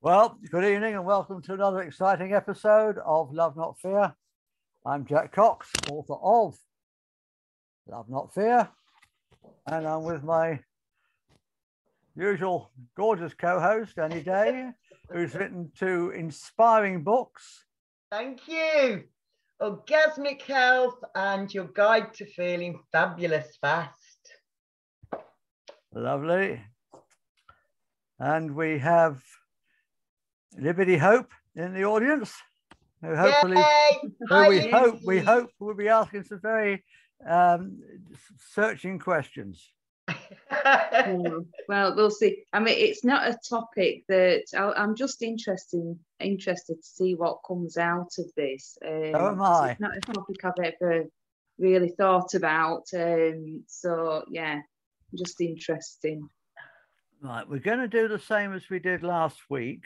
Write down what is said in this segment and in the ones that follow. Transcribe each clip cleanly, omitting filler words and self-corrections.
Well, good evening and welcome to another exciting episode of Love Not Fear. I'm Jack Cox, author of Love Not Fear, and I'm with my usual gorgeous co-host, Annie Day, who's written two inspiring books. Thank you. Orgasmic Health and Your Guide to Feeling Fabulous Fast. Lovely. And we have Liberty Hope in the audience, who hopefully we hope will be asking some very searching questions. Well, we'll see. I mean, it's not a topic that I'm just interested to see what comes out of this. So am I. It's not a topic I've ever really thought about. So yeah, just interesting. Right, we're going to do the same as we did last week.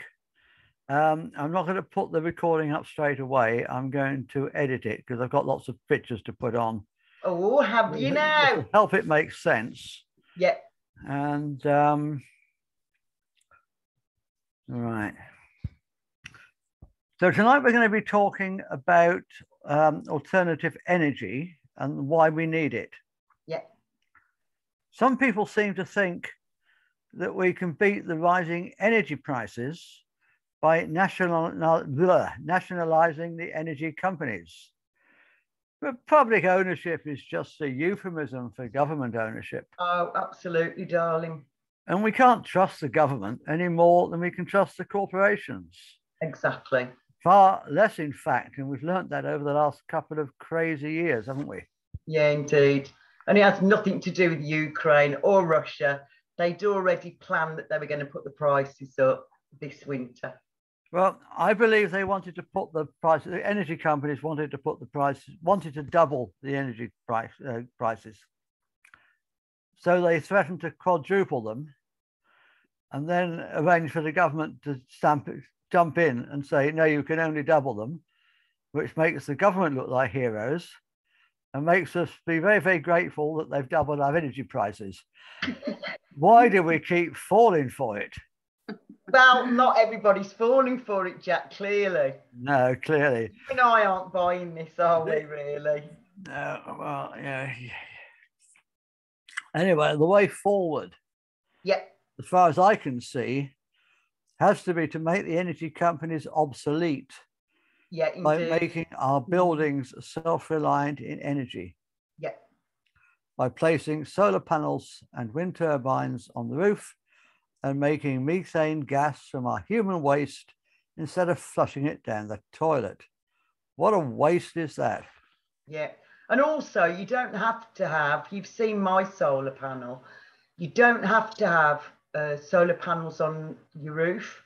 I'm not going to put the recording up straight away. I'm going to edit it because I've got lots of pictures to put on. Oh, have you now? To help it make sense. Yeah. And right. So tonight we're going to be talking about alternative energy and why we need it. Yeah. Some people seem to think that we can beat the rising energy prices by nationalizing the energy companies. But public ownership is just a euphemism for government ownership. Oh, absolutely, darling. And we can't trust the government any more than we can trust the corporations. Exactly. Far less, in fact, and we've learnt that over the last couple of crazy years, haven't we? Yeah, indeed. And it has nothing to do with Ukraine or Russia. They'd already planned that they were going to put the prices up this winter. Well, I believe they wanted to put the price. The energy companies wanted to put the price, wanted to double the energy prices. So they threatened to quadruple them, and then arranged for the government to jump in and say, no, you can only double them, which makes the government look like heroes and makes us be very, very grateful that they've doubled our energy prices. Why do we keep falling for it? Well, not everybody's falling for it, Jack, clearly. No, clearly. You and I aren't buying this, are we, really? No, well, yeah. Anyway, the way forward, as far as I can see, has to be to make the energy companies obsolete. Yeah, indeed. By making our buildings self-reliant in energy. Yeah. By placing solar panels and wind turbines on the roof and making methane gas from our human waste instead of flushing it down the toilet. What a waste is that? Yeah. And also, you don't have to have, you've seen my solar panel, you don't have to have solar panels on your roof.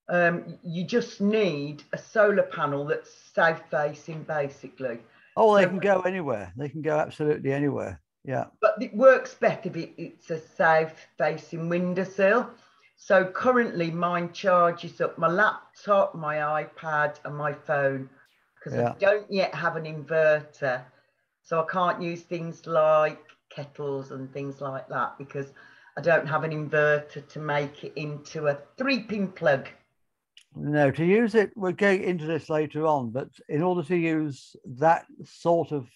You just need a solar panel that's south facing, basically. Oh, they can go anywhere. They can go absolutely anywhere. Yeah. But it works better if it's a south facing windowsill. So currently mine charges up my laptop, my iPad and my phone because I don't yet have an inverter. So I can't use things like kettles and things like that because I don't have an inverter to make it into a 3-pin plug. No, to use it, we'll get into this later on, but in order to use that sort of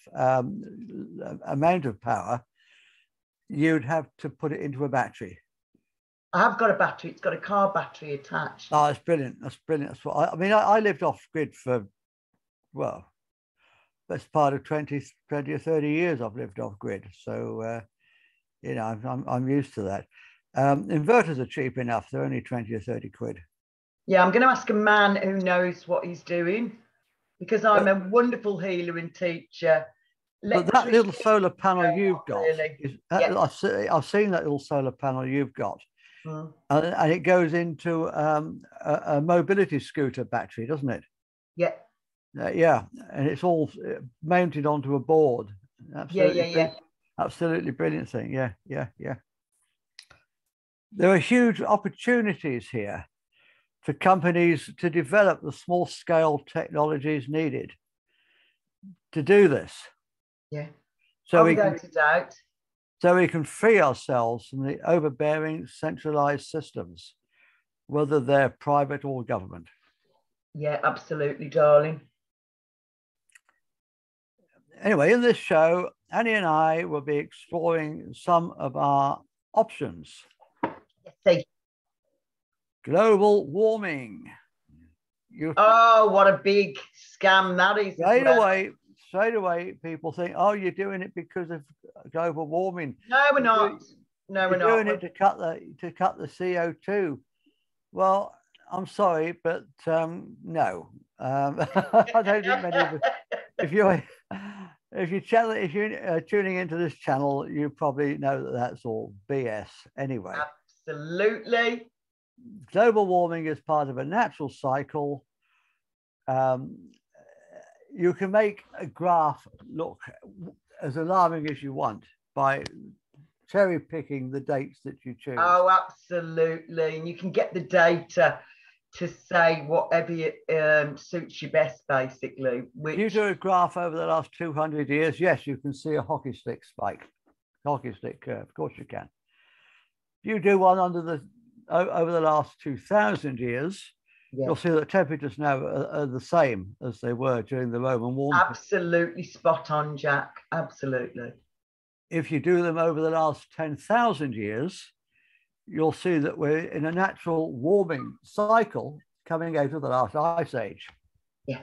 amount of power, you'd have to put it into a battery. I have got a battery. It's got a car battery attached. Oh, that's brilliant. That's brilliant. That's what I mean, I lived off grid for, well, best part of 20 or 30 years I've lived off grid. So, you know, I'm used to that. Inverters are cheap enough. They're only 20 or 30 quid. Yeah, I'm going to ask a man who knows what he's doing because I'm a wonderful healer and teacher. But that little solar panel you've got, I've seen that little solar panel you've got, and it goes into a mobility scooter battery, doesn't it? Yeah. Yeah, and it's all mounted onto a board. Absolutely, absolutely brilliant thing. Yeah. There are huge opportunities here for companies to develop the small scale technologies needed to do this. Yeah. So we can free ourselves from the overbearing centralized systems whether they're private or government. Yeah, absolutely, darling. Anyway, in this show, Annie and I will be exploring some of our options. Yes, global warming. Oh, what a big scam that is. Straight away, people think, oh, you're doing it because of global warming. No, we're not. No, we're not. You're doing it to cut the CO2. Well, I'm sorry, but no. I don't think many of you, if you're tuning into this channel, you probably know that that's all BS anyway. Absolutely. Global warming is part of a natural cycle. You can make a graph look as alarming as you want by cherry picking the dates that you choose. Oh, absolutely. And you can get the data to say whatever suits you best, basically. If you do a graph over the last 200 years, yes, you can see a hockey stick spike, hockey stick curve. Of course you can. If you do one over the last 2,000 years, you'll see that temperatures now are the same as they were during the Roman warm. Absolutely spot on, Jack. Absolutely. If you do them over the last 10,000 years, you'll see that we're in a natural warming cycle coming out of the last ice age. Yeah.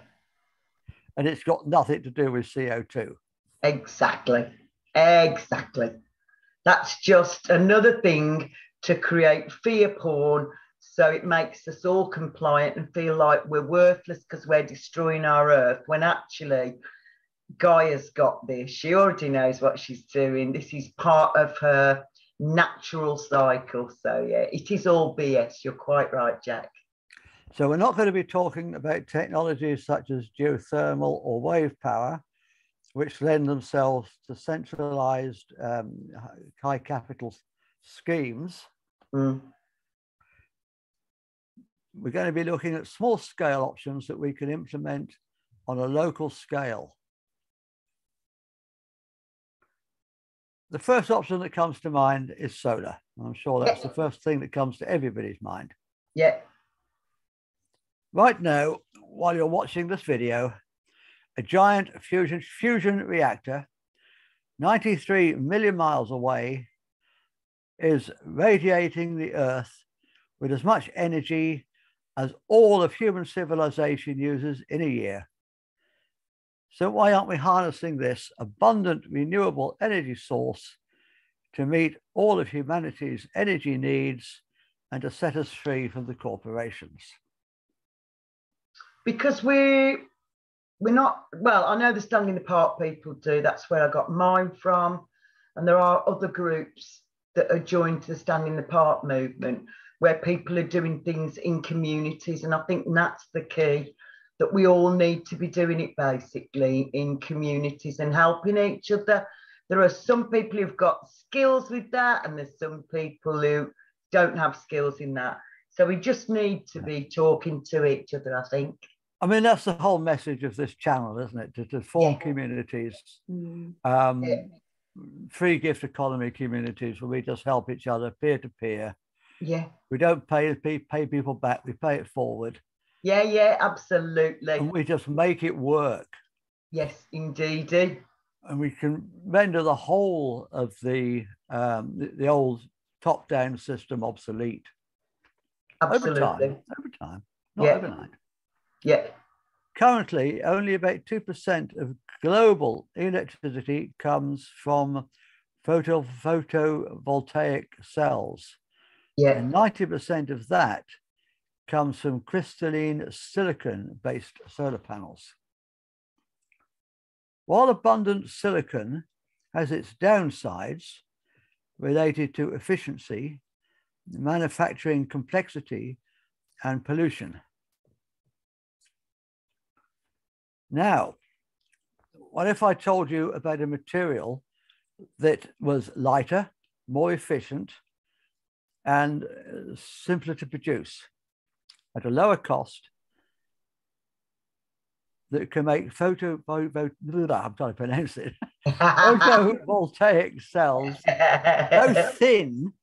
And it's got nothing to do with CO2. Exactly. Exactly. That's just another thing to create fear porn, so it makes us all compliant and feel like we're worthless because we're destroying our earth, when actually Gaia's got this. She already knows what she's doing. This is part of her natural cycle. So yeah, it is all BS. You're quite right, Jack. So we're not going to be talking about technologies such as geothermal or wave power, which lend themselves to centralized high capital schemes. Mm. We're going to be looking at small scale options that we can implement on a local scale. The first option that comes to mind is solar. I'm sure that's the first thing that comes to everybody's mind. Yeah. Right now, while you're watching this video, a giant fusion reactor 93 million miles away is radiating the Earth with as much energy as all of human civilization uses in a year. So why aren't we harnessing this abundant renewable energy source to meet all of humanity's energy needs and to set us free from the corporations? Because we're not, well, I know the Standing in the Park people do. That's where I got mine from. And there are other groups that are joined to the Standing in the Park movement, where people are doing things in communities. And I think that's the key, that we all need to be doing it basically in communities and helping each other. There are some people who've got skills with that, and there's some people who don't have skills in that. So we just need to be talking to each other, I think. I mean, that's the whole message of this channel, isn't it? To form communities, free gift economy communities where we just help each other peer to peer. Yeah. We don't pay people back, we pay it forward. Yeah, yeah, absolutely. And we just make it work. Yes, indeed. And we can render the whole of the old top-down system obsolete. Absolutely. Over time, not overnight. Yeah. Currently, only about 2% of global electricity comes from photovoltaic cells. Yeah. And 90% of that comes from crystalline silicon-based solar panels. While abundant silicon has its downsides related to efficiency, manufacturing complexity, and pollution. Now, what if I told you about a material that was lighter, more efficient, and simpler to produce at a lower cost, that can make photovoltaic cells so thin,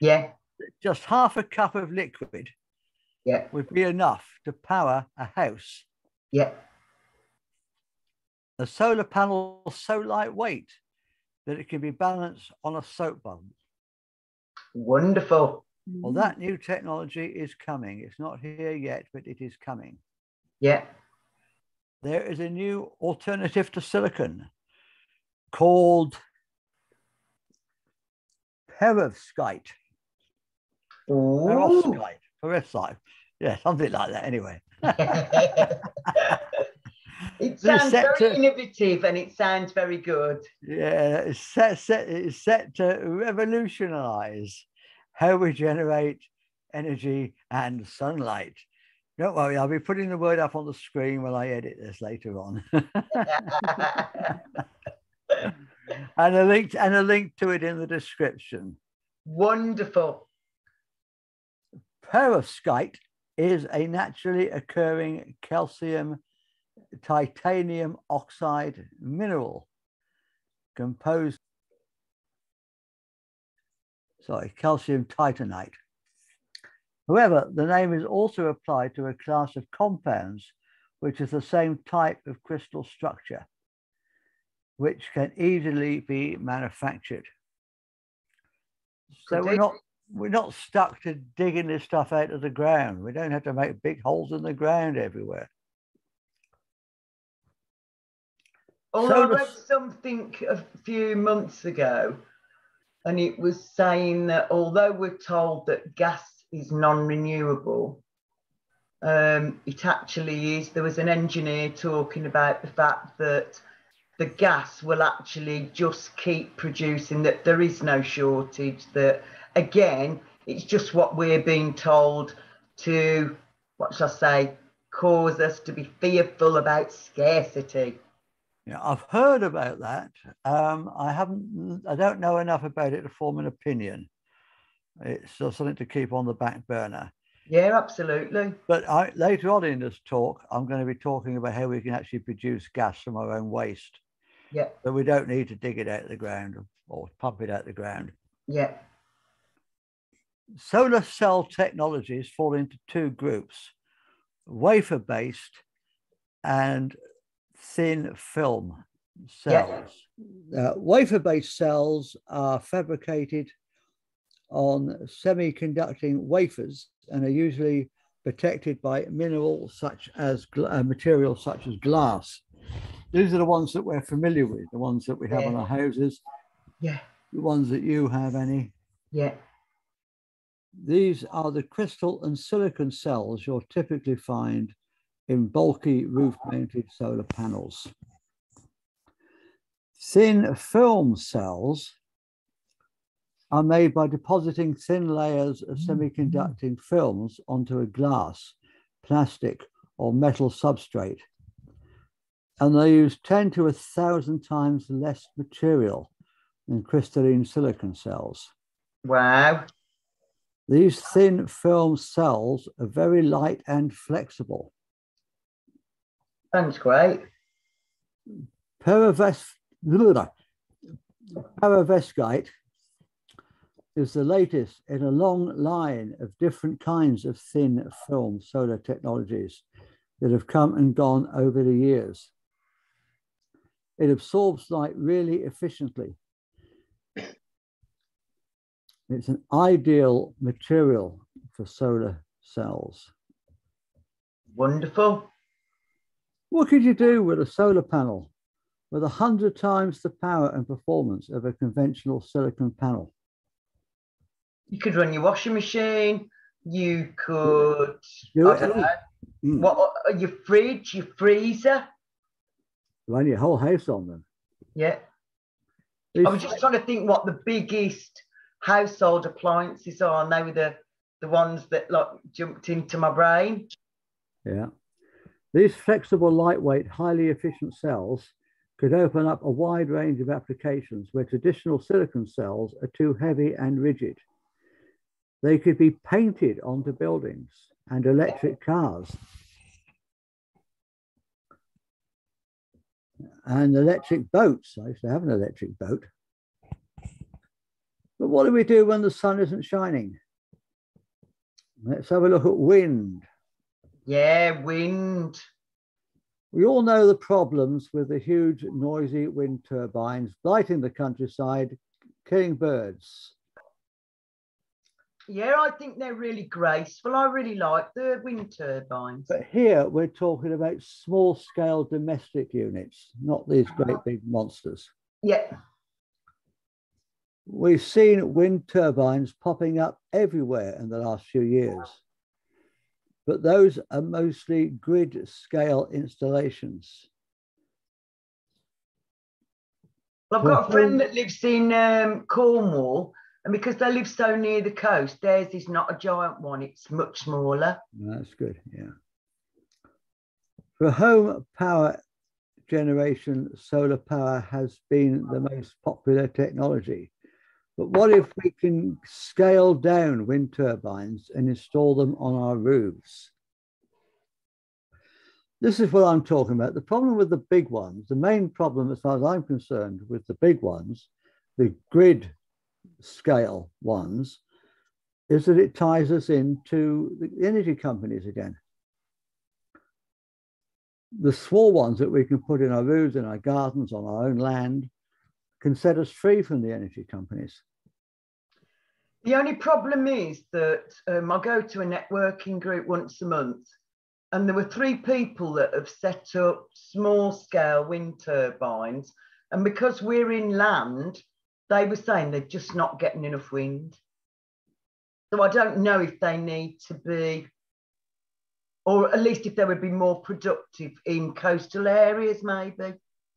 yeah, just half a cup of liquid Yeah. would be enough to power a house. Yeah. The solar panel is so lightweight that it can be balanced on a soap bubble. Wonderful. Well, that new technology is coming. It's not here yet, but it is coming. Yeah. There is a new alternative to silicon called perovskite. Perovskite. Yeah, something like that anyway. It sounds very innovative and it sounds very good. Yeah, it's set to revolutionize how we generate energy and sunlight. Don't worry, I'll be putting the word up on the screen when I edit this later on. and a link to it in the description. Wonderful. Perovskite is a naturally occurring calcium titanium oxide mineral composed, calcium titanite. However, the name is also applied to a class of compounds which is the same type of crystal structure, which can easily be manufactured. So we're not stuck to digging this stuff out of the ground. We don't have to make big holes in the ground everywhere. Although I read something a few months ago, and it was saying that although we're told that gas is non-renewable, it actually is. There was an engineer talking about the fact that the gas will actually just keep producing, that there is no shortage, that again, it's just what we're being told to, what shall I say, cause us to be fearful about scarcity. Yeah, I've heard about that. I don't know enough about it to form an opinion. It's something to keep on the back burner. Yeah, absolutely. But later on in this talk, I'm going to be talking about how we can actually produce gas from our own waste. Yeah. But we don't need to dig it out of the ground or pump it out of the ground. Yeah. Solar cell technologies fall into two groups: wafer-based and thin film cells. Yeah. Wafer-based cells are fabricated on semiconducting wafers and are usually protected by materials such as glass. These are the ones that we're familiar with, the ones that we have on our houses. Yeah. The ones that you have, Annie. Yeah. These are the crystal and silicon cells you'll typically find in bulky roof-mounted solar panels. Thin film cells are made by depositing thin layers of semiconducting films onto a glass, plastic, or metal substrate. And they use 10 to 1,000 times less material than crystalline silicon cells. Wow. These thin film cells are very light and flexible. Sounds great. Perovskite is the latest in a long line of different kinds of thin film solar technologies that have come and gone over the years. It absorbs light really efficiently. It's an ideal material for solar cells. Wonderful. What could you do with a solar panel with 100 times the power and performance of a conventional silicon panel? You could run your washing machine. You could, I don't know, what, your fridge, your freezer. Run your whole house on them. Yeah. I was just trying to think what the biggest household appliances are. And they were the ones that like jumped into my brain. Yeah. These flexible, lightweight, highly efficient cells could open up a wide range of applications where traditional silicon cells are too heavy and rigid. They could be painted onto buildings and electric cars and electric boats. I used to have an electric boat. But what do we do when the sun isn't shining? Let's have a look at wind. Yeah, wind. We all know the problems with the huge, noisy wind turbines blighting the countryside, killing birds. Yeah, I think they're really graceful. I really like the wind turbines. But here we're talking about small-scale domestic units, not these great big monsters. Yeah. We've seen wind turbines popping up everywhere in the last few years, but those are mostly grid-scale installations. Well, I've got a friend that lives in Cornwall, and because they live so near the coast, theirs is not a giant one, it's much smaller. That's good, yeah. For home power generation, solar power has been the most popular technology. But what if we can scale down wind turbines and install them on our roofs? This is what I'm talking about. The problem with the big ones, the main problem as far as I'm concerned with the big ones, the grid scale ones, is that it ties us into the energy companies again. The small ones that we can put in our roofs, in our gardens, on our own land, can set us free from the energy companies. The only problem is that I go to a networking group once a month, and there were 3 people that have set up small scale wind turbines. And because we're inland, they were saying they're just not getting enough wind. So I don't know if they need to be, or at least if they would be more productive in coastal areas, maybe.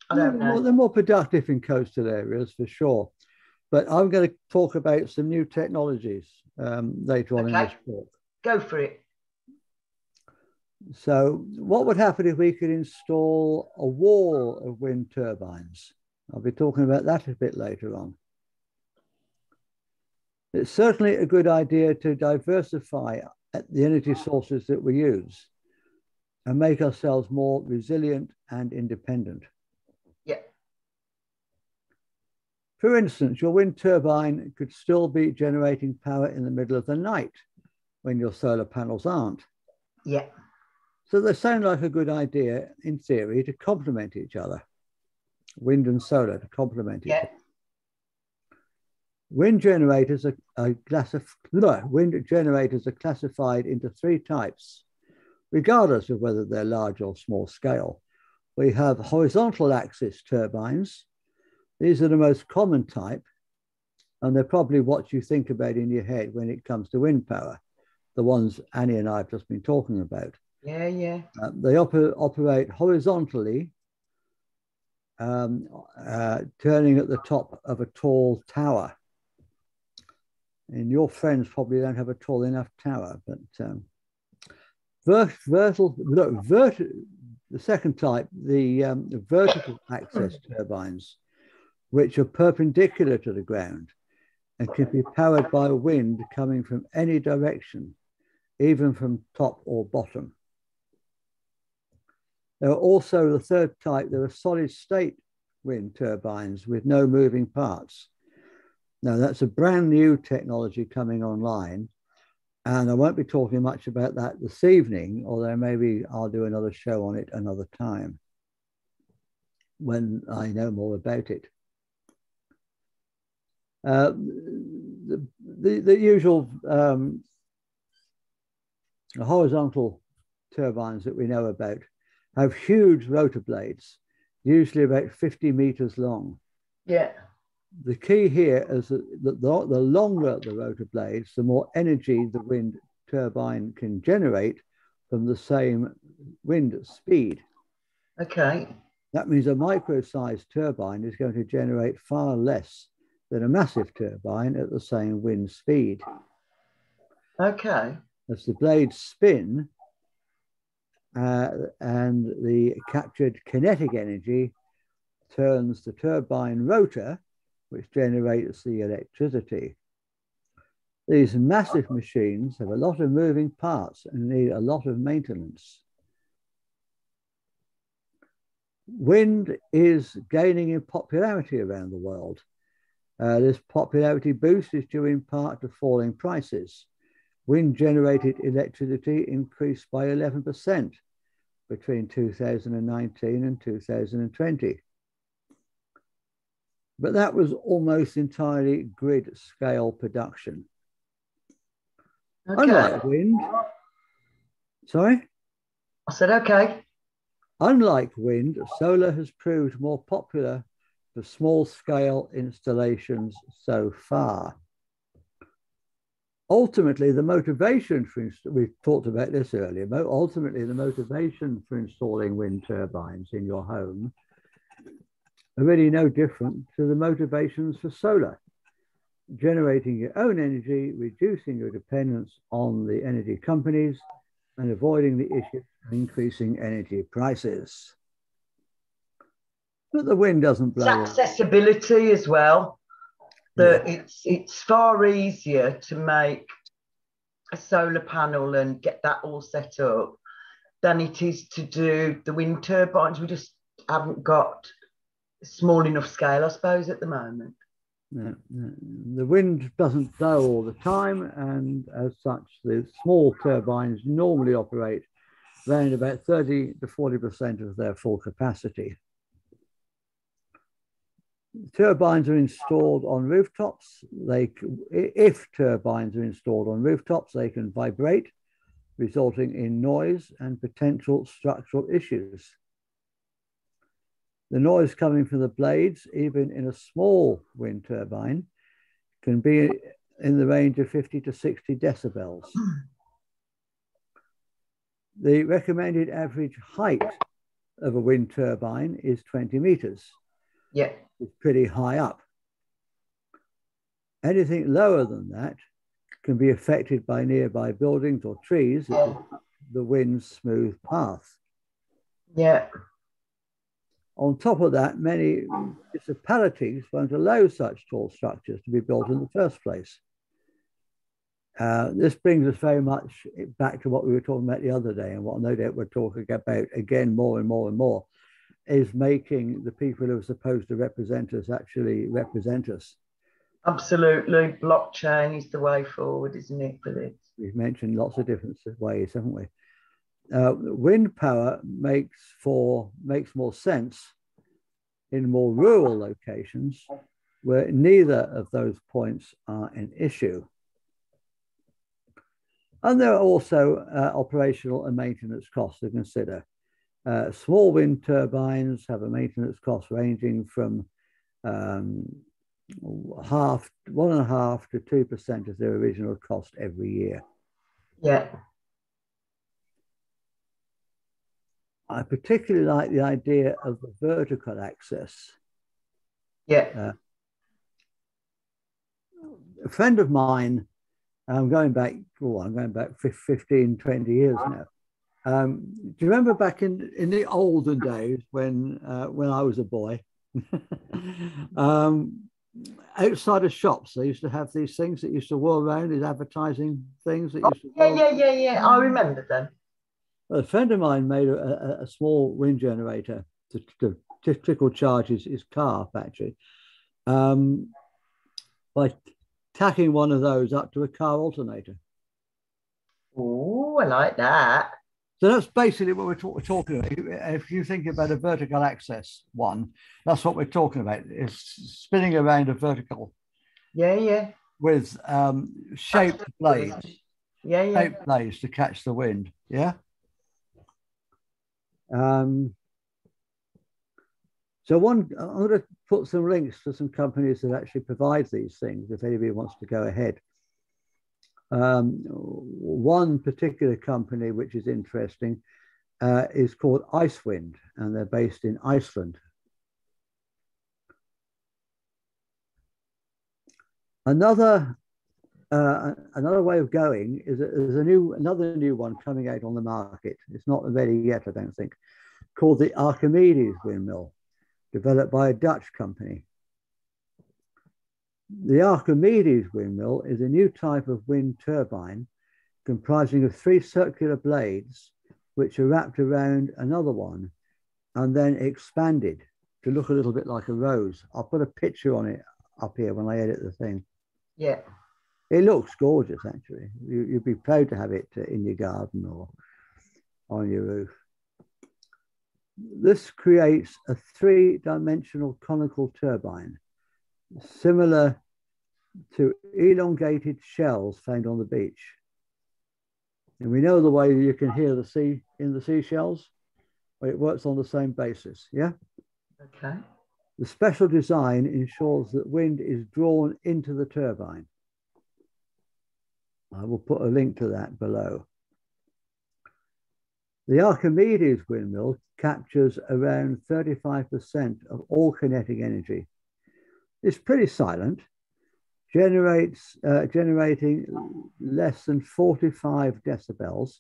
I don't know. They're more productive in coastal areas for sure. But I'm going to talk about some new technologies later on in this talk. Go for it. So what would happen if we could install a wall of wind turbines? I'll be talking about that a bit later on. It's certainly a good idea to diversify the energy sources that we use and make ourselves more resilient and independent. Yeah. For instance, your wind turbine could still be generating power in the middle of the night when your solar panels aren't. Yeah. So they sound like a good idea in theory to complement each other. Wind and solar to complement each other. Wind generators are classified into 3 types, regardless of whether they're large or small scale. We have horizontal axis turbines. These are the most common type, and they're probably what you think about in your head when it comes to wind power, the ones Annie and I have just been talking about. Yeah, yeah. They operate horizontally, turning at the top of a tall tower. And your friends probably don't have a tall enough tower, but the second type, the vertical axis turbines, which are perpendicular to the ground and can be powered by wind coming from any direction, even from top or bottom. There are also the third type, there are solid state wind turbines with no moving parts. Now that's a brand new technology coming online, and I won't be talking much about that this evening, although maybe I'll do another show on it another time when I know more about it. The usual horizontal turbines that we know about have huge rotor blades, usually about 50 meters long. Yeah. The key here is that the longer the rotor blades, the more energy the wind turbine can generate from the same wind speed. Okay. That means a micro-sized turbine is going to generate far less than a massive turbine at the same wind speed. Okay. As the blades spin and the captured kinetic energy turns the turbine rotor, which generates the electricity. These massive machines have a lot of moving parts and need a lot of maintenance. Wind is gaining in popularity around the world. This popularity boost is due in part to falling prices, wind-generated electricity increased by 11% between 2019 and 2020. But that was almost entirely grid-scale production. Okay. Unlike wind, sorry? I said, okay. Unlike wind, solar has proved more popular for small-scale installations so far. Ultimately, the motivation for, we talked about this earlier, ultimately the motivation for installing wind turbines in your home are really no different to the motivations for solar. Generating your own energy, reducing your dependence on the energy companies, and avoiding the issue of increasing energy prices. But the wind doesn't blow. It's accessibility as well. It's far easier to make a solar panel and get that all set up than it is to do the wind turbines. We just haven't got small enough scale, I suppose, at the moment. No. The wind doesn't blow all the time, and as such, the small turbines normally operate around about 30 to 40% of their full capacity. Turbines are installed on rooftops. If turbines are installed on rooftops, they can vibrate, resulting in noise and potential structural issues. The noise coming from the blades, even in a small wind turbine, can be in the range of 50 to 60 decibels. The recommended average height of a wind turbine is 20 meters. Yeah. It's pretty high up. Anything lower than that can be affected by nearby buildings or trees that the wind's smooth path. Yeah. On top of that, many municipalities won't allow such tall structures to be built in the first place. This brings us very much back to what we were talking about the other day, and what no doubt we're talking about again more and more and more, is making the people who are supposed to represent us actually represent us. Absolutely. Blockchain is the way forward, isn't it, for this? We've mentioned lots of different ways, haven't we? Wind power makes more sense in more rural locations where neither of those points are an issue. And there are also operational and maintenance costs to consider. Small wind turbines have a maintenance cost ranging from 1.5% to 2% of their original cost every year. Yeah. I particularly like the idea of the vertical access. Yeah. A friend of mine, I'm going back 15, 20 years now. Do you remember back in the olden days when I was a boy, outside of shops, they used to have these things that used to whirl around, these advertising things that used to yeah. I remember them. Well, a friend of mine made a small wind generator to trickle charge his car battery by tacking one of those up to a car alternator. Oh, I like that. So that's basically what we're talking about. If you think about a vertical access one, that's what we're talking about. It's spinning around a vertical. Yeah. With shaped blades. Yeah. Shaped blades to catch the wind. Yeah. So I'm going to put some links to some companies that actually provide these things if anybody wants to go ahead. One particular company which is interesting is called Icewind, and they're based in Iceland. Another way of going is that there's another new one coming out on the market. It's not ready yet, I don't think, called the Archimedes Windmill, developed by a Dutch company. The Archimedes windmill is a new type of wind turbine comprising of 3 circular blades which are wrapped around another one and then expanded to look a little bit like a rose. I'll put a picture on it up here when I edit the thing. Yeah. It looks gorgeous, actually. You'd be proud to have it in your garden or on your roof. This creates a three-dimensional conical turbine, similar to elongated shells found on the beach. And we know the way you can hear the sea in the seashells. Well, it works on the same basis, yeah? Okay. The special design ensures that wind is drawn into the turbine. I will put a link to that below. The Archimedes windmill captures around 35% of all kinetic energy. It's pretty silent, generating less than 45 decibels,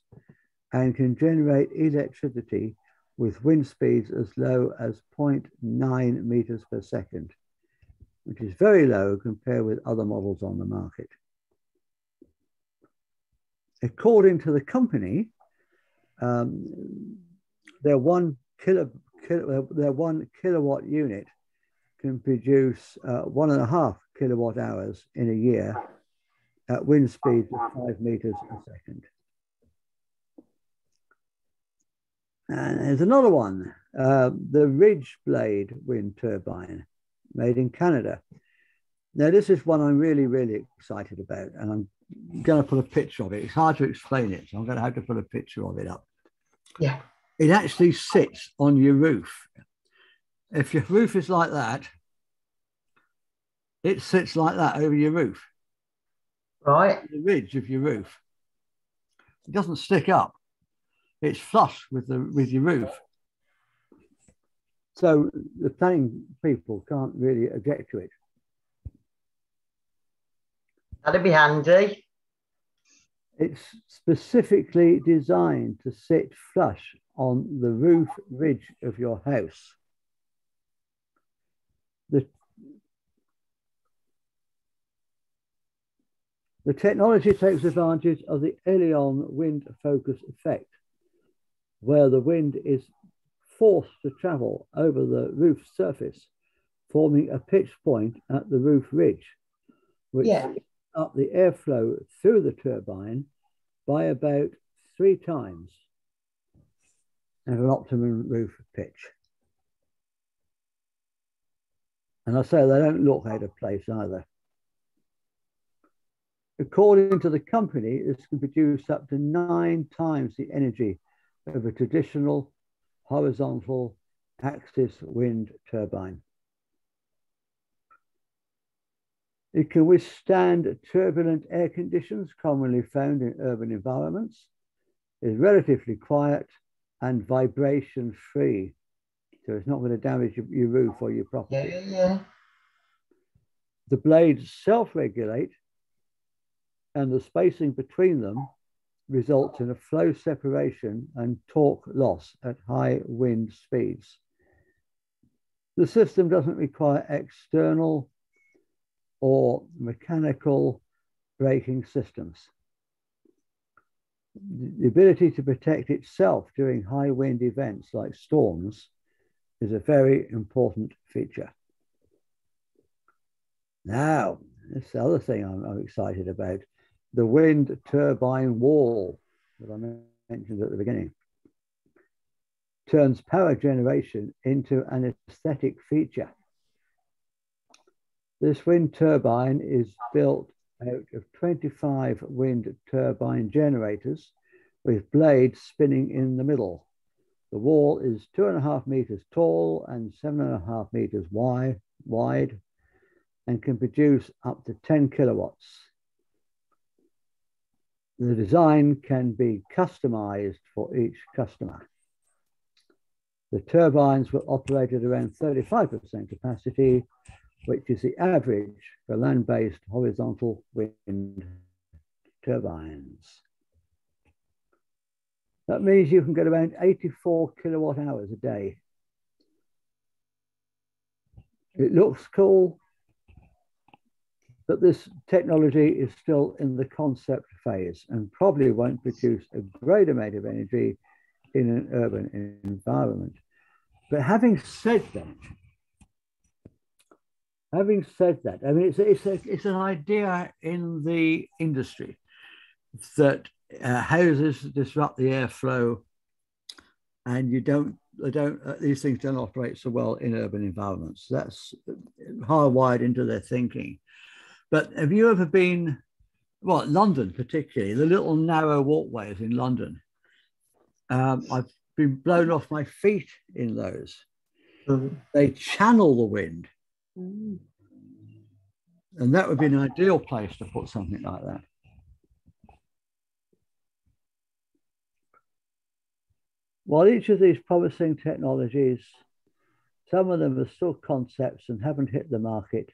and can generate electricity with wind speeds as low as 0.9 meters per second, which is very low compared with other models on the market. According to the company, their one kilowatt unit can produce 1.5 kilowatt hours in a year at wind speeds of 5 meters a second. And there's another one, the Ridge Blade wind turbine, made in Canada. Now, this is one I'm really, really excited about, and I'm going to put a picture of it. It's hard to explain it, so I'm going to have to put a picture of it up. Yeah. It actually sits on your roof. If your roof is like that, it sits like that over your roof. Right. The ridge of your roof. It doesn't stick up. It's flush with your roof. So the planning people can't really object to it. That'd be handy. It's specifically designed to sit flush on the roof ridge of your house. The technology takes advantage of the Elion wind focus effect, where the wind is forced to travel over the roof surface, forming a pitch point at the roof ridge, which speeds up the airflow through the turbine by about 3 times at an optimum roof pitch. And I say they don't look out of place either. According to the company, this can produce up to 9 times the energy of a traditional horizontal axis wind turbine. It can withstand turbulent air conditions commonly found in urban environments, is relatively quiet and vibration free. So it's not going to damage your roof or your property. Yeah. The blades self-regulate, and the spacing between them results in a flow separation and torque loss at high wind speeds. The system doesn't require external or mechanical braking systems. The ability to protect itself during high wind events like storms is a very important feature. Now, this is the other thing I'm excited about. The wind turbine wall that I mentioned at the beginning turns power generation into an aesthetic feature. This wind turbine is built out of 25 wind turbine generators with blades spinning in the middle. The wall is 2.5 meters tall and 7.5 meters wide and can produce up to 10 kilowatts. The design can be customized for each customer. The turbines will operate at around 35% capacity, which is the average for land-based horizontal wind turbines. That means you can get around 84 kilowatt hours a day. It looks cool, but this technology is still in the concept phase and probably won't produce a great amount of energy in an urban environment. But having said that, Having said that, I mean, it's an idea in the industry that houses disrupt the airflow, and these things don't operate so well in urban environments. That's hardwired into their thinking. But have you ever been, well, London particularly, the little narrow walkways in London? I've been blown off my feet in those. They channel the wind. And that would be an ideal place to put something like that. While each of these promising technologies, some of them are still concepts and haven't hit the market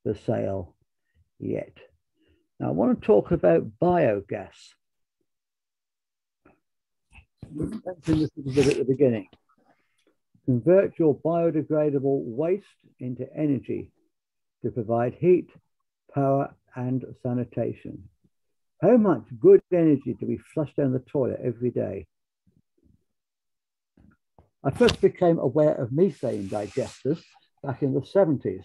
for sale yet. Now, I want to talk about biogas. We mentioned this a little bit at the beginning. Convert your biodegradable waste into energy to provide heat, power, and sanitation. How much good energy do we flush down the toilet every day? I first became aware of methane digesters back in the 70s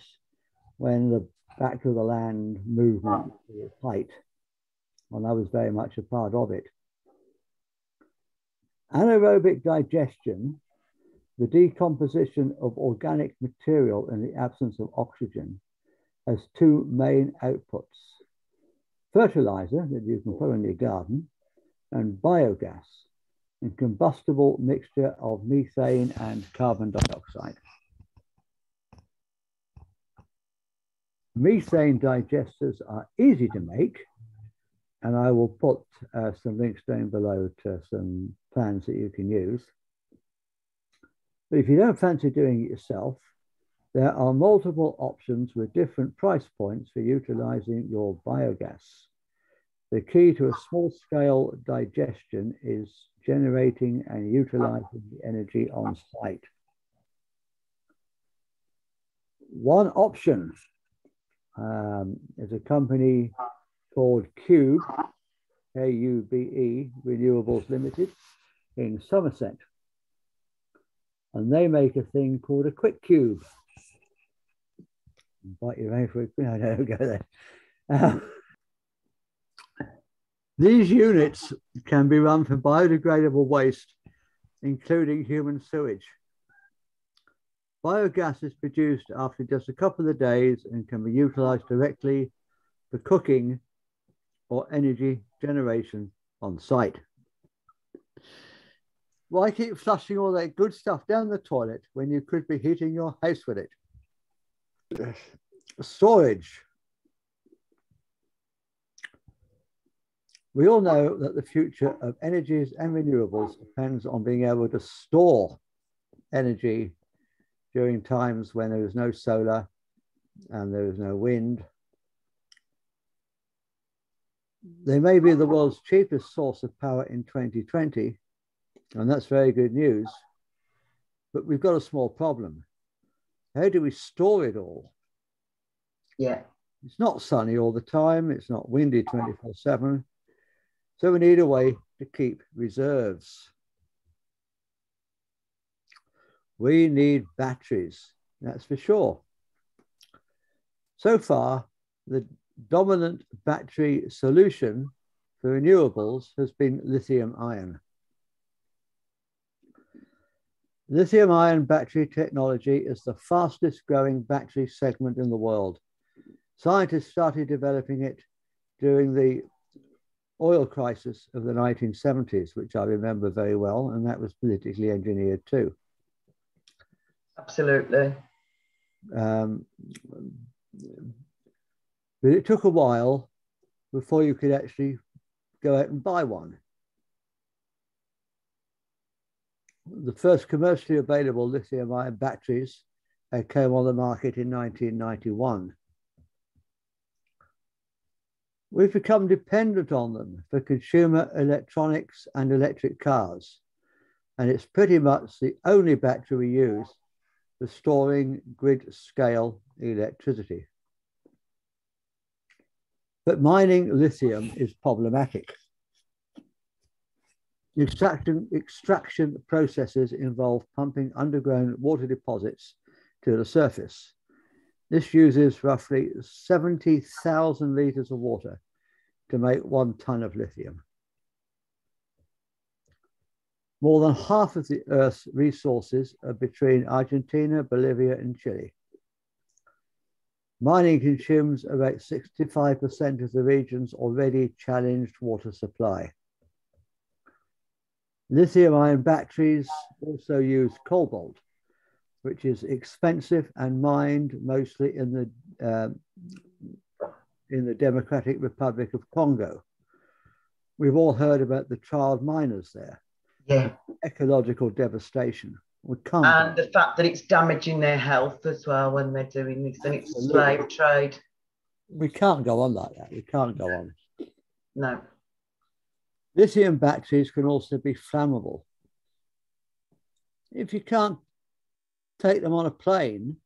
when the Back to the Land movement was at height, and I was very much a part of it. Anaerobic digestion, the decomposition of organic material in the absence of oxygen, has two main outputs: fertilizer that you can put in your garden, and biogas, a combustible mixture of methane and carbon dioxide. Methane digesters are easy to make, and I will put some links down below to some plans that you can use. But if you don't fancy doing it yourself, there are multiple options with different price points for utilizing your biogas. The key to a small-scale digestion is generating and utilizing the energy on site. One option is a company called Cube, K-U-B-E, Renewables Limited, in Somerset. And they make a thing called a quick cube. Bite your own for it. No, don't go there. These units can be run for biodegradable waste, including human sewage. Biogas is produced after just a couple of days and can be utilized directly for cooking or energy generation on site. Why keep flushing all that good stuff down the toilet when you could be heating your house with it? Storage. We all know that the future of energies and renewables depends on being able to store energy during times when there is no solar and there is no wind. They may be the world's cheapest source of power in 2020, and that's very good news, but we've got a small problem. How do we store it all? Yeah. It's not sunny all the time, it's not windy 24/7, so we need a way to keep reserves. We need batteries, that's for sure. So far, the dominant battery solution for renewables has been lithium ion. Lithium ion battery technology is the fastest growing battery segment in the world. Scientists started developing it during the oil crisis of the 1970s, which I remember very well, and that was politically engineered too. Absolutely. But it took a while before you could actually go out and buy one. The first commercially available lithium-ion batteries came on the market in 1991. We've become dependent on them for consumer electronics and electric cars, and it's pretty much the only battery we use for storing grid-scale electricity. But mining lithium is problematic. Extraction processes involve pumping underground water deposits to the surface. This uses roughly 70,000 litres of water to make 1 tonne of lithium. More than half of the Earth's resources are between Argentina, Bolivia, and Chile. Mining consumes about 65% of the region's already challenged water supply. Lithium-ion batteries also use cobalt, which is expensive and mined mostly in the Democratic Republic of Congo. We've all heard about the child miners there. Yeah. Ecological devastation. And the fact that it's damaging their health as well when they're doing this, and it's a slave trade. We can't go on like that. We can't go on. No. Lithium batteries can also be flammable. If you can't take them on a plane,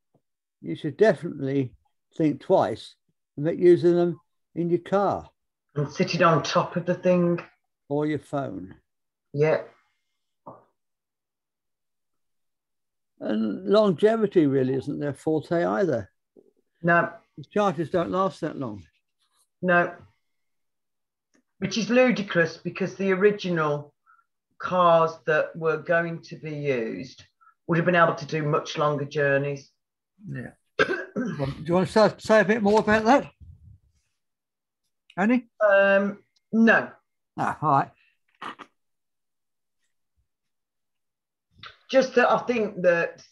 you should definitely think twice about using them in your car. And sitting on top of the thing. Or your phone. Yeah. And longevity really isn't their forte either. No. The chargers don't last that long. No. Which is ludicrous because the original cars that were going to be used would have been able to do much longer journeys. Yeah. Do you want to say a bit more about that? Annie? No. Ah, all right. Just that I think that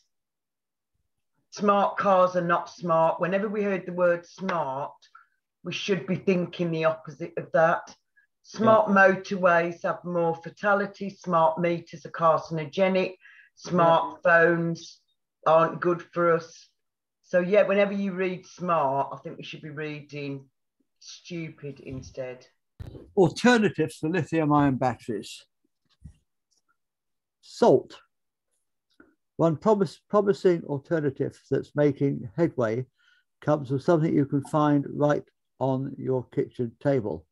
smart cars are not smart. Whenever we heard the word smart, we should be thinking the opposite of that. Smart motorways have more fatalities. Smart meters are carcinogenic. Smartphones aren't good for us. So yeah, whenever you read smart, I think we should be reading stupid instead. Alternatives to lithium-ion batteries. Salt. One promising alternative that's making headway comes from something you can find right on your kitchen table.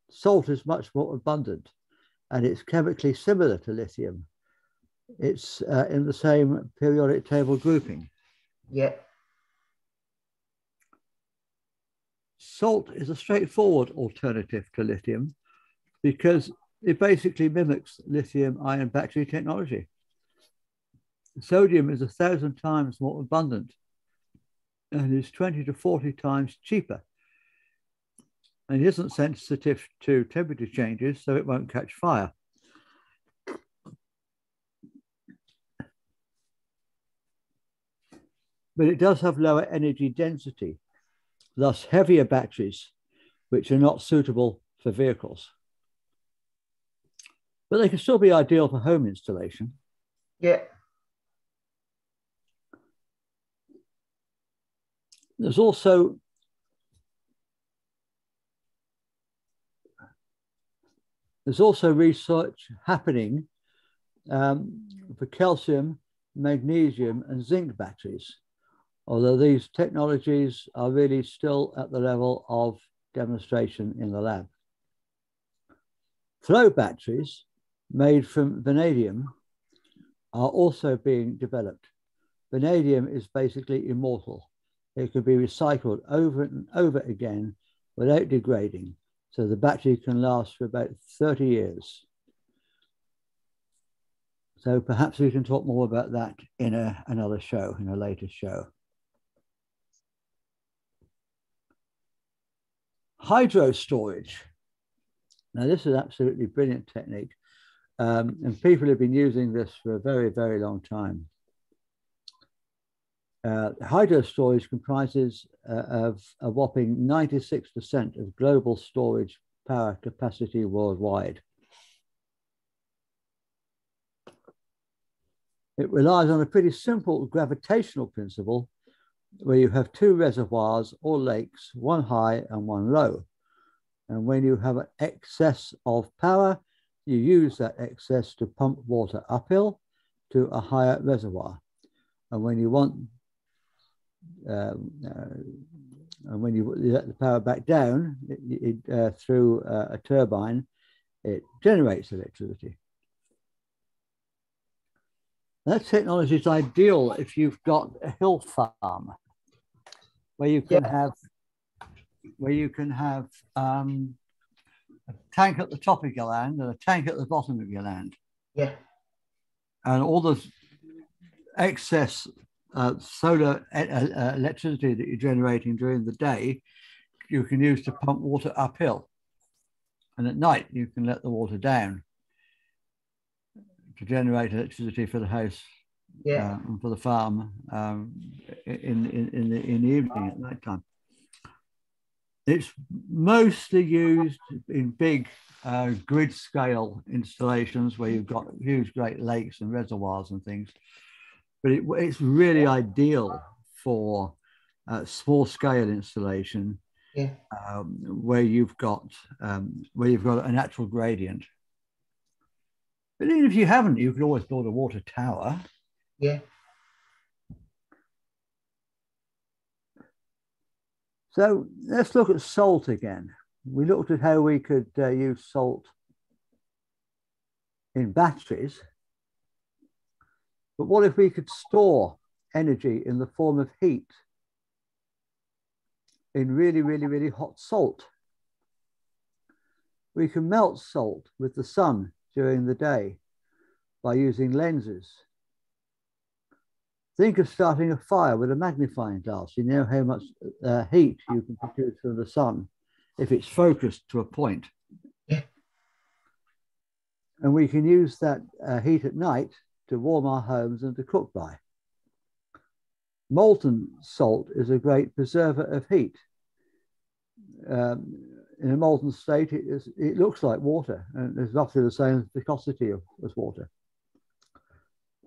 Salt is much more abundant and it's chemically similar to lithium. It's in the same periodic table grouping. Yeah. Salt is a straightforward alternative to lithium because it basically mimics lithium-ion battery technology. Sodium is 1,000 times more abundant and is 20 to 40 times cheaper. And it isn't sensitive to temperature changes, so it won't catch fire. But it does have lower energy density, thus heavier batteries, which are not suitable for vehicles. But they can still be ideal for home installation. Yeah. There's also research happening for calcium, magnesium, and zinc batteries, although these technologies are really still at the level of demonstration in the lab. Flow batteries made from vanadium are also being developed. Vanadium is basically immortal. It can be recycled over and over again without degrading, so the battery can last for about 30 years. So perhaps we can talk more about that in another show, in a later show. Hydro storage. Now this is absolutely brilliant technique, and people have been using this for a very, very long time. Hydro storage comprises of a whopping 96% of global storage power capacity worldwide. It relies on a pretty simple gravitational principle where you have two reservoirs or lakes, one high and one low. And when you have an excess of power, you use that excess to pump water uphill to a higher reservoir. And when you want and when you let the power back down through a turbine, it generates electricity. That technology is ideal if you've got a hill farm. where you can have a tank at the top of your land and a tank at the bottom of your land. Yeah. And all the excess solar electricity that you're generating during the day, you can use to pump water uphill. And at night, you can let the water down to generate electricity for the house, and for the farm in the evening at night time. It's mostly used in big grid scale installations where you've got huge great lakes and reservoirs and things. But it's really ideal for small scale installation, where you've got a natural gradient. But even if you haven't, you could always build a water tower. Yeah. So let's look at salt again. We looked at how we could use salt in batteries. But what if we could store energy in the form of heat in really, really, really hot salt? We can melt salt with the sun during the day by using lenses. Think of starting a fire with a magnifying glass. You know how much heat you can produce from the sun if it's focused to a point. Yeah. And we can use that heat at night to warm our homes and to cook by. Molten salt is a great preserver of heat. In a molten state, it looks like water, and it's roughly the same viscosity as water.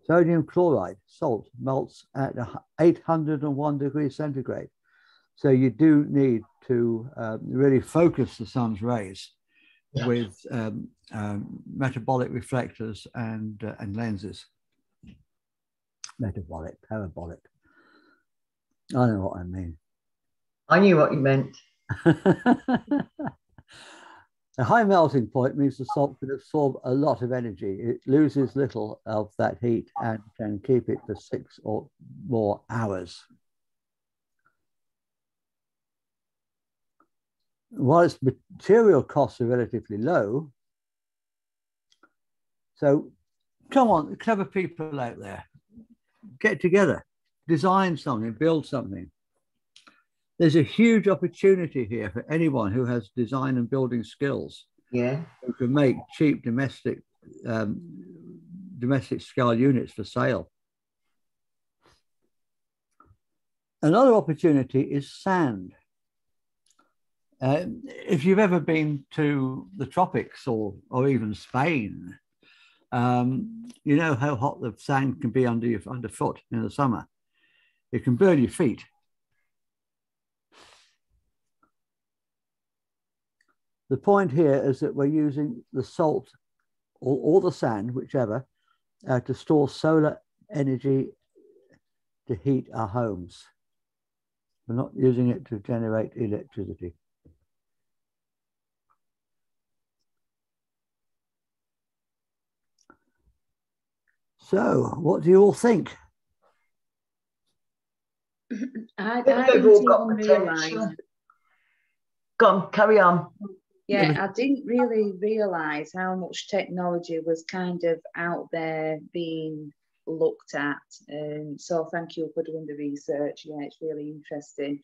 Sodium chloride, salt, melts at 801 degrees centigrade. So you do need to really focus the sun's rays with metabolic reflectors and lenses. Metabolic, parabolic. I know what I mean. I knew what you meant. A high melting point means the salt can absorb a lot of energy. It loses little of that heat and can keep it for 6 or more hours. While its material costs are relatively low, so come on, clever people out there, get together, design something, build something. There's a huge opportunity here for anyone who has design and building skills. Yeah. Who can make cheap domestic scale units for sale. Another opportunity is sand. If you've ever been to the tropics or even Spain, you know how hot the sand can be underfoot in the summer. It can burn your feet. The point here is that we're using the salt or the sand, whichever, to store solar energy to heat our homes. We're not using it to generate electricity. So, what do you all think? I They've all got potential. Go on, carry on. Yeah, I didn't really realise how much technology was kind of out there being looked at. So thank you for doing the research. Yeah, it's really interesting.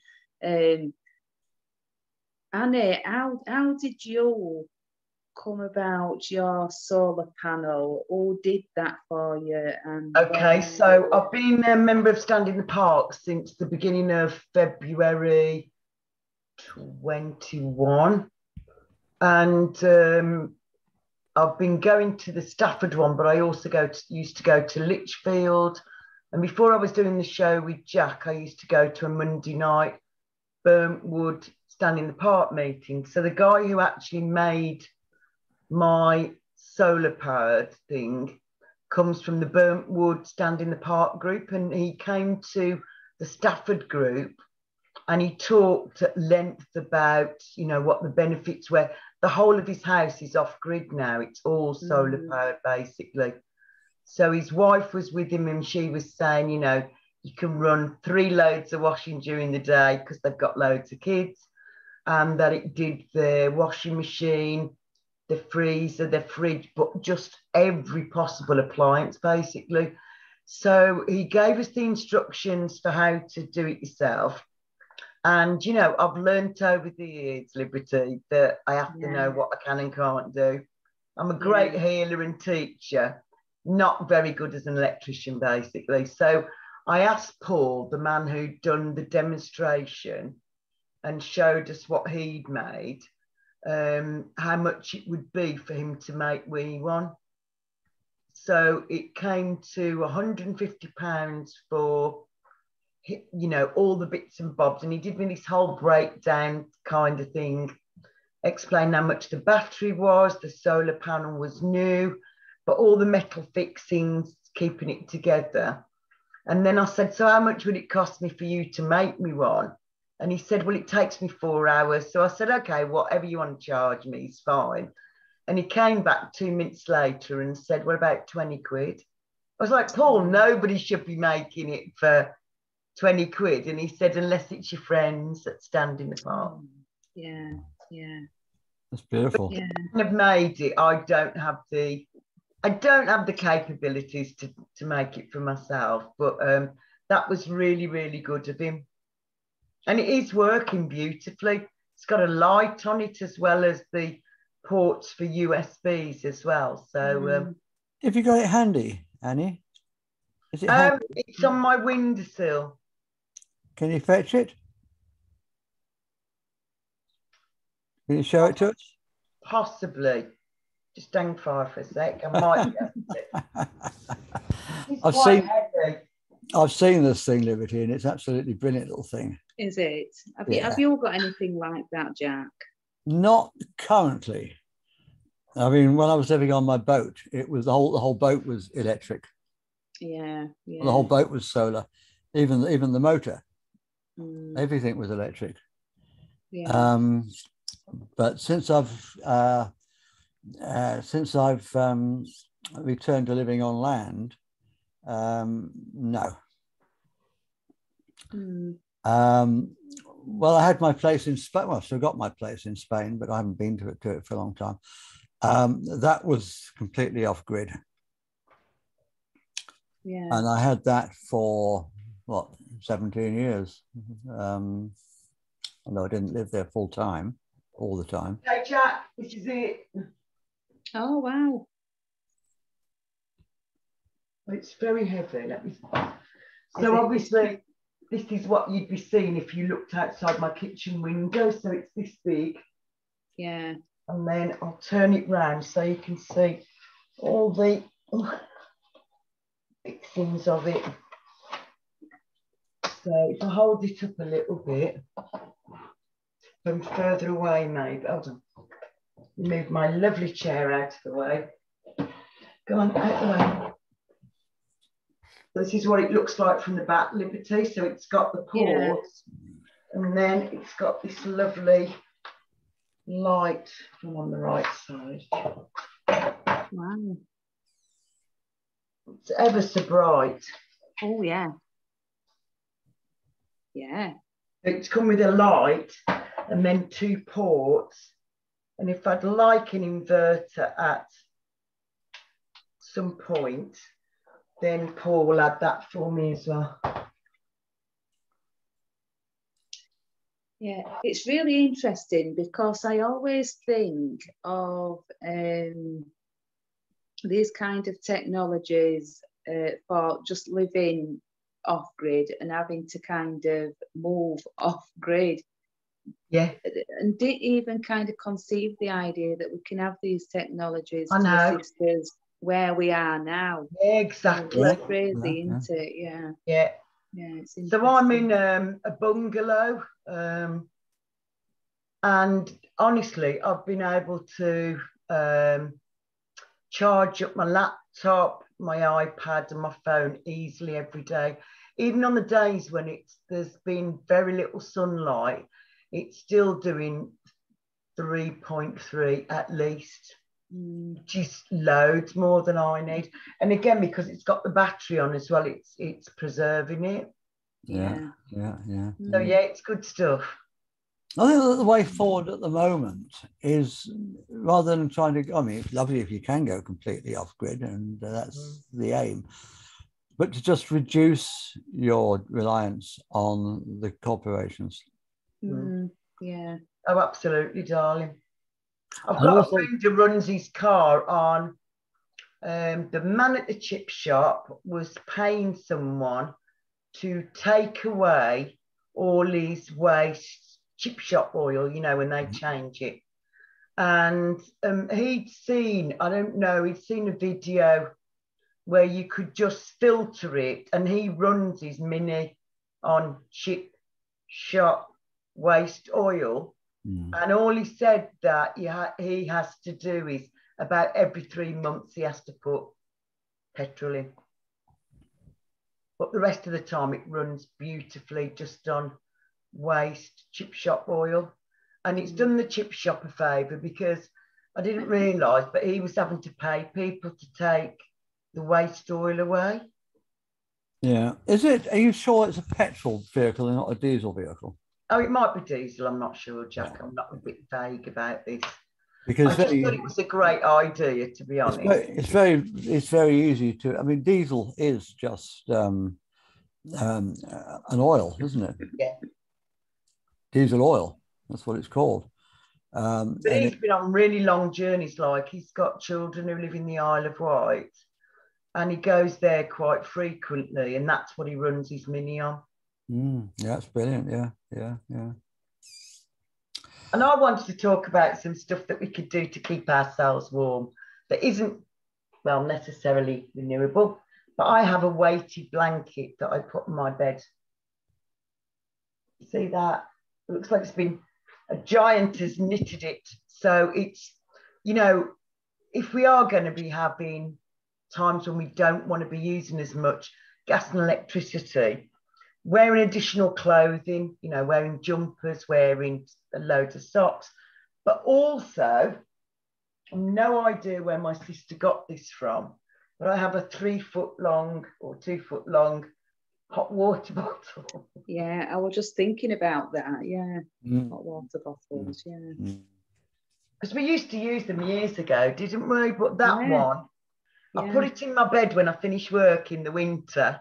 Annie, how did you come about your solar panel? Who did that for you? And okay, so I've been a member of Stand in the Park since the beginning of February 21. And I've been going to the Stafford one, but I also used to go to Lichfield. And before I was doing the show with Jack, I used to go to a Monday night Burntwood Stand in the Park meeting. So the guy who actually made my solar powered thing comes from the Burntwood Stand in the Park group, and he came to the Stafford group and he talked at length about, you know, what the benefits were. The whole of his house is off grid now. It's all solar powered, basically. So his wife was with him and she was saying, you know, you can run 3 loads of washing during the day because they've got loads of kids, and that it did the washing machine, the freezer, the fridge, but just every possible appliance basically. So he gave us the instructions for how to do it yourself. And, you know, I've learnt over the years, Liberty, that I have to know what I can and can't do. I'm a great healer and teacher, not very good as an electrician, basically. So I asked Paul, the man who'd done the demonstration and showed us what he'd made, how much it would be for him to make one. So it came to £150 for, you know, all the bits and bobs. And he did me this whole breakdown kind of thing, explain how much the battery was, the solar panel was new, but all the metal fixings, keeping it together. And then I said, so how much would it cost me for you to make me one? And he said, well, it takes me 4 hours. So I said, okay, whatever you want to charge me is fine. And he came back 2 minutes later and said, what about 20 quid? I was like, Paul, nobody should be making it for 20 quid. And he said, unless it's your friends that stand in the park. Yeah, yeah. That's beautiful. But I've made it. I don't have the capabilities to make it for myself. But that was really, really good of him. And it is working beautifully. It's got a light on it as well as the ports for USBs as well. So have you got it handy, Annie? Is it handy? It's on my windowsill. Can you fetch it? Can you show it to us? Possibly. Just hang fire for a sec. I might get it. I've seen this thing, Liberty, and it's absolutely brilliant little thing. Is it? Have you all got anything like that, Jack? Not currently. I mean, when I was living on my boat, it was the whole boat was electric. Yeah. The whole boat was solar, even the motor. Everything was electric. Yeah. But since I've returned to living on land, no. Well, I had my place in Spain. Well, I've still got my place in Spain, but I haven't been to it for a long time. That was completely off grid. Yeah. And I had that for 17 years. Although I didn't live there full time, all the time. Hey Jack, this is it. Oh wow. It's very heavy. So obviously this is what you'd be seeing if you looked outside my kitchen window. So it's this big. Yeah. And then I'll turn it round so you can see all the fixings of it. So if I hold it up a little bit from further away, maybe. Hold on. Move my lovely chair out of the way. Go on, out the way. This is what it looks like from the back, Liberty. So it's got the ports, and then it's got this lovely light from on the right side. Wow. It's ever so bright. Oh yeah. Yeah. It's come with a light and then 2 ports. And if I'd like an inverter at some point, then Paul will add that for me as well. Yeah, it's really interesting because I always think of these kind of technologies for just living off grid and having to kind of move off grid. Yeah. And didn't even kind of conceive the idea that we can have these technologies to assist us where we are now. Yeah, exactly. It's crazy, isn't it? Yeah. Yeah. Yeah, it's so I'm in a bungalow, and honestly, I've been able to charge up my laptop, my iPad, and my phone easily every day. Even on the days when there's been very little sunlight, it's still doing 3.3 at least. just loads more than I need. And again, because it's got the battery on as well, it's preserving it. Yeah. So yeah, it's good stuff. I think that the way forward at the moment is, rather than trying to, I mean, it's lovely if you can go completely off grid, and that's the aim, but to just reduce your reliance on the corporations. Yeah. Oh, absolutely, darling. I've got a friend who runs his car on, the man at the chip shop was paying someone to take away all his waste chip shop oil, you know, when they change it. And he'd seen, I don't know, he'd seen a video where you could just filter it, and he runs his Mini on chip shop waste oil. And all he said that he has to do is about every 3 months he has to put petrol in. But the rest of the time it runs beautifully just on waste chip shop oil. And it's done the chip shop a favour, because I didn't realise, but he was having to pay people to take the waste oil away. Yeah. Are you sure it's a petrol vehicle and not a diesel vehicle? Oh, it might be diesel. I'm not sure, Jack. I'm not a bit vague about this. Because I just thought it was a great idea, to be honest. It's very easy to. I mean, diesel is just an oil, isn't it? Yeah. Diesel oil. That's what it's called. But he's been on really long journeys. Like, he's got children who live in the Isle of Wight, and he goes there quite frequently, and that's what he runs his Mini on. Yeah, that's brilliant. Yeah. And I wanted to talk about some stuff that we could do to keep ourselves warm that isn't, well, necessarily renewable, but I have a weighted blanket that I put on my bed. See that? It looks like it's been, a giant has knitted it. So it's, you know, if we are going to be having times when we don't want to be using as much gas and electricity, wearing additional clothing, you know, wearing jumpers, wearing loads of socks, but also, no idea where my sister got this from, but I have a 3 foot long or 2 foot long hot water bottle. Yeah, I was just thinking about that. Yeah, hot water bottles. Yeah, because we used to use them years ago, didn't we? But that one, I put it in my bed when I finish work in the winter,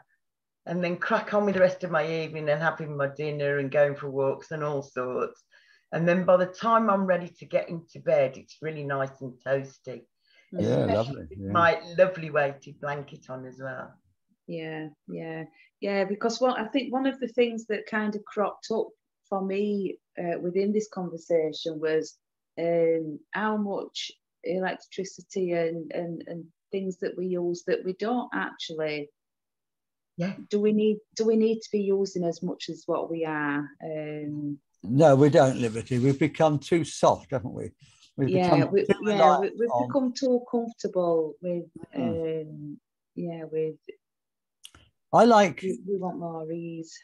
and then crack on with the rest of my evening and having my dinner and going for walks and all sorts. And then by the time I'm ready to get into bed, it's really nice and toasty. Yeah, lovely. Yeah. My lovely weighted blanket on as well. Yeah. Because I think one of the things that kind of cropped up for me within this conversation was how much electricity and things that we use that we don't actually. Yeah. Do we need to be using as much as what we are? No, we don't, Liberty. We've become too soft, haven't we? We've become too comfortable with. I like. We want more ease.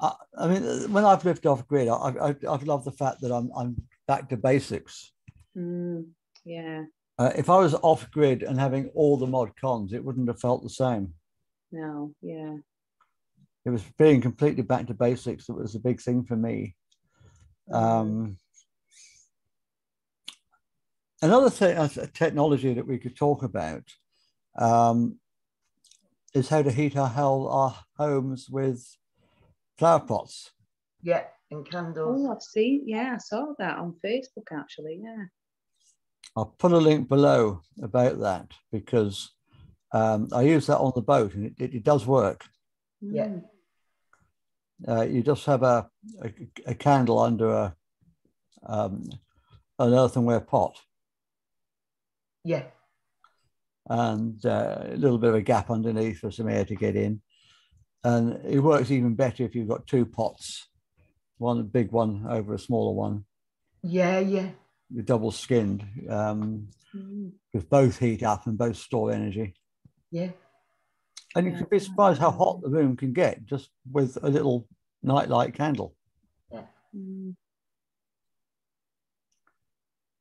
I mean, when I've lived off grid, I've loved the fact that I'm back to basics. Yeah. If I was off grid and having all the mod cons, it wouldn't have felt the same. No, yeah. It was being completely back to basics that was a big thing for me. Another technology that we could talk about is how to heat our homes with flower pots. Yeah, and candles. Oh, I've seen. Yeah, I saw that on Facebook actually. Yeah. I'll put a link below about that, because I use that on the boat, and it does work. Yeah. You just have a candle under an earthenware pot. Yeah. And a little bit of a gap underneath for some air to get in. And it works even better if you've got 2 pots, one big one over a smaller one. Yeah. You're double skinned, because both heat up and both store energy. Yeah. And you can be surprised how hot the room can get just with a little nightlight candle. Yeah.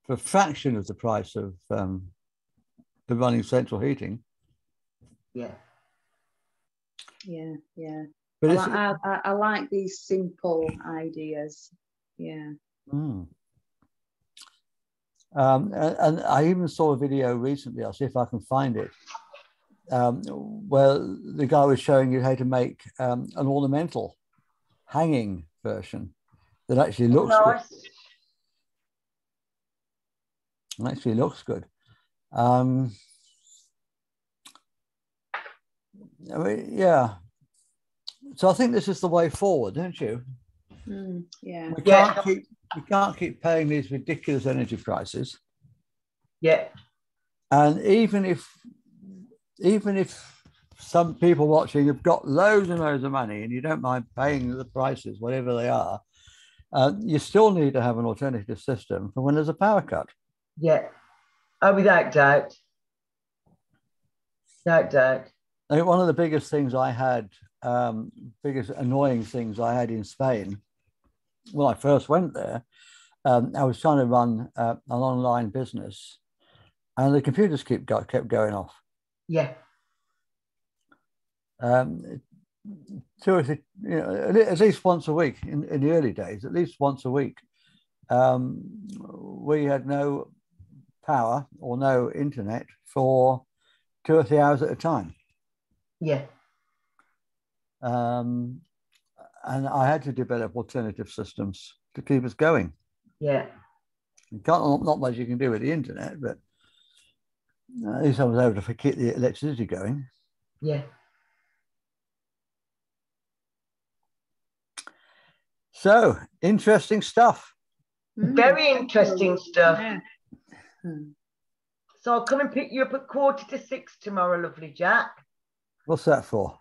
for a fraction of the price of the running central heating. Yeah. Yeah, yeah. But I like these simple ideas. Yeah. And I even saw a video recently, I'll see if I can find it, where the guy was showing you how to make an ornamental hanging version that actually looks nice. good. Actually looks good. I mean, yeah. So I think this is the way forward, don't you? Yeah. We can't keep paying these ridiculous energy prices. Yeah. And even if some people watching have got loads and loads of money and you don't mind paying the prices, whatever they are, you still need to have an alternative system for when there's a power cut. Yeah. Oh, without doubt. Without doubt. I think one of the biggest things I had, biggest annoying things I had in Spain when I first went there, I was trying to run an online business and the computers kept going off. Yeah. Two or three, at least once a week in the early days, at least once a week, we had no power or no internet for 2 or 3 hours at a time. Yeah. And I had to develop alternative systems to keep us going. Yeah. Not much you can do with the internet, but at least I was able to keep the electricity going. Yeah. So interesting stuff. Very interesting stuff. Yeah. So I'll come and pick you up at 5:45 tomorrow, lovely Jack. What's that for?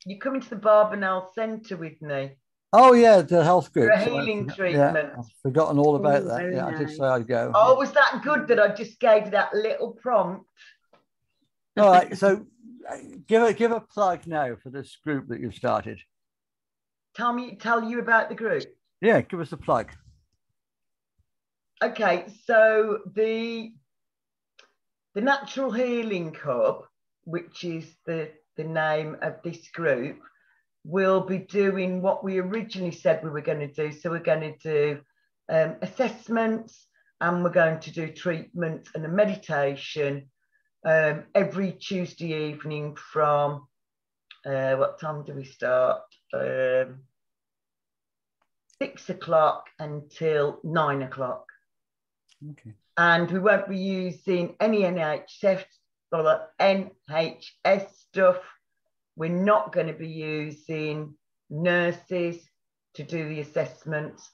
You come into the Barbernell Centre with me. Oh yeah, the health group. For a healing treatment. Yeah, I've forgotten all about that. Yeah, nice. I did say I'd go. Oh, was that good that I just gave you that little prompt? All right, so give a plug now for this group that you've started. Tell you about the group. Yeah, give us a plug. Okay, so the Natural Healing Hub, which is the name of this group, will be doing what we originally said we were going to do. So we're going to do assessments, and we're going to do treatments and a meditation every Tuesday evening from what time do we start? 6 o'clock until 9 o'clock. Okay. And we won't be using any NHS stuff. We're not going to be using nurses to do the assessments,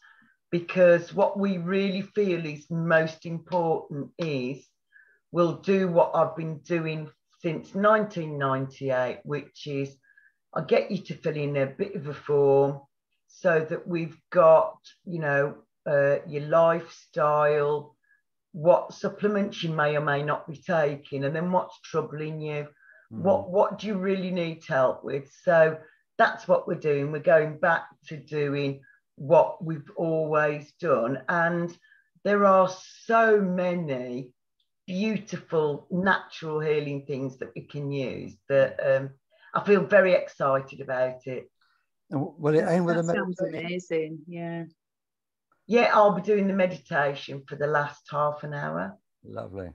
because what we really feel is most important is we'll do what I've been doing since 1998, which is I'll get you to fill in a bit of a form so that we've got, your lifestyle, what supplements you may or may not be taking, and then what's troubling you. What do you really need help with? So that's what we're doing. We're going back to doing what we've always done. And there are so many beautiful natural healing things that we can use that I feel very excited about it. Will it aim with That a sounds amazing. Yeah. Yeah, I'll be doing the meditation for the last half an hour. Lovely.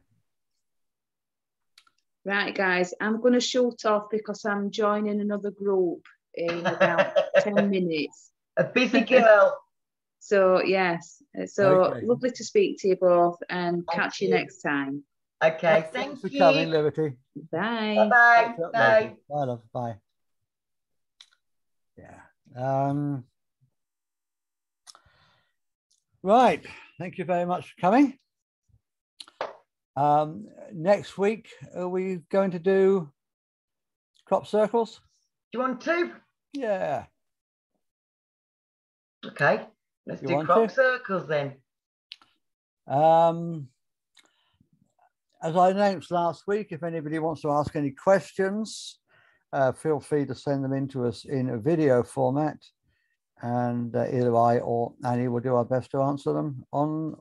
Right, guys, I'm going to shoot off because I'm joining another group in about 10 minutes. A busy girl. So, yes. So, Okay. lovely to speak to you both, and catch you next time. Okay, Thanks for you. coming, Liberty. Bye. Bye-bye. Bye. Bye, love. Bye. Yeah. Right. Thank you very much for coming. Next week, are we going to do crop circles? Do you want to? Yeah. Okay, let's You do want crop to? circles then. As I announced last week, if anybody wants to ask any questions, feel free to send them in to us in a video format, and either I or Annie will do our best to answer them on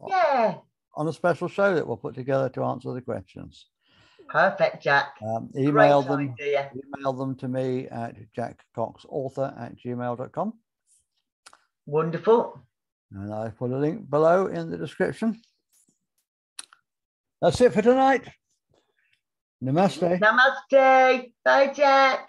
on a special show that we'll put together to answer the questions. Perfect, Jack. Email Great idea. Email them to me at jackcoxauthor@gmail.com. Wonderful. And I've put a link below in the description. That's it for tonight. Namaste. Namaste. Bye, Jack.